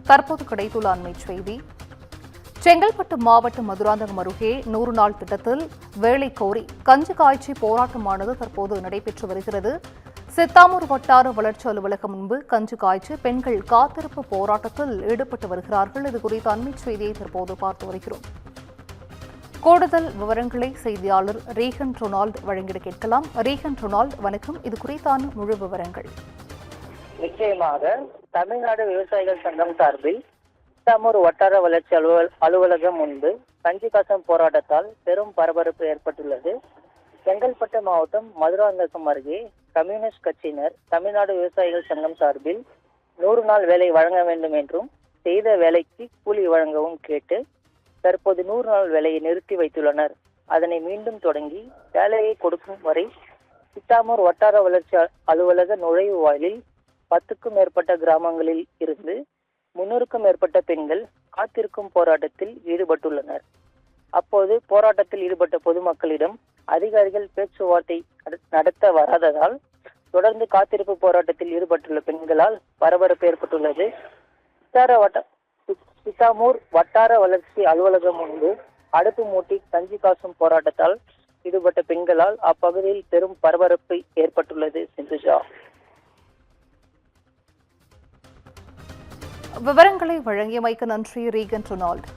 தற்போது கிடைத்துள்ள அண்மை செய்தி. செங்கல்பட்டு மாவட்டம் மதுராந்தகம் அருகே 100 நாள் திட்டத்தில் வேலை கோரி கஞ்சி காய்ச்சி போராட்டமானது தற்போது நடைபெற்று வருகிறது. சித்தாமூர் வட்டார வளர்ச்சி அலுவலகம் முன்பு கஞ்சி காய்ச்சி பெண்கள் காத்திருப்பு போராட்டத்தில் ஈடுபட்டு வருகிறார்கள். இது குறித்த அண்மை செய்தியை தற்போது பார்த்து வருகிறோம். கூடுதல் விவரங்களை செய்தியாளர் ரீகன் ரொனால்ட் வழங்கிட கேட்கலாம். ரீகன் ரொனால்ட், வணக்கம். இது குறித்தான முழு விவரங்கள். நிச்சயமாக தமிழ்நாடு விவசாயிகள் சங்கம் சார்பில் சித்தாமூர் வட்டார வளர்ச்சி அலுவலகம் முன்பு கஞ்சி காய்ச்சும் போராட்டத்தால் பெரும் பரபரப்பு ஏற்பட்டுள்ளது. செங்கல்பட்டு மாவட்டம் மதுராந்தகம் அருகே கம்யூனிஸ்ட் கட்சியினர் தமிழ்நாடு விவசாயிகள் சங்கம் சார்பில் 100 நாள் வேலை வழங்க வேண்டும் என்றும் செய்த வேலைக்கு கூலி வழங்கவும் கேட்டு தற்போது 100 நாள் வேலையை நிறுத்தி வைத்துள்ளனர். அதனை மீண்டும் தொடங்கி வேலையை கொடுக்கும் வரை சித்தாமூர் வட்டார வளர்ச்சி அலுவலக நுழைவு வாயிலில் 10க்கும் மேற்பட்ட கிராமங்களில் இருந்து 300க்கும் மேற்பட்ட பெண்கள் காத்திருக்கும் போராட்டத்தில் ஈடுபட்டுள்ளனர். அப்போது போராட்டத்தில் ஈடுபட்ட பொதுமக்களிடம் அதிகாரிகள் பேச்சுவார்த்தை நடத்த வராததால் தொடர்ந்து காத்திருப்பு போராட்டத்தில் ஈடுபட்டுள்ள பெண்களால் பரபரப்பு ஏற்பட்டுள்ளது. சித்தாமூர் வட்டார வளர்ச்சி அலுவலகம் முன்பு அடுப்பு மூட்டி கஞ்சி காசும் போராட்டத்தால் ஈடுபட்ட பெண்களால் அப்பகுதியில் பெரும் பரபரப்பு ஏற்பட்டுள்ளது. சிந்துஜா, விவரங்களை வழங்கியமைக்கு நன்றி. Reagan Ronald.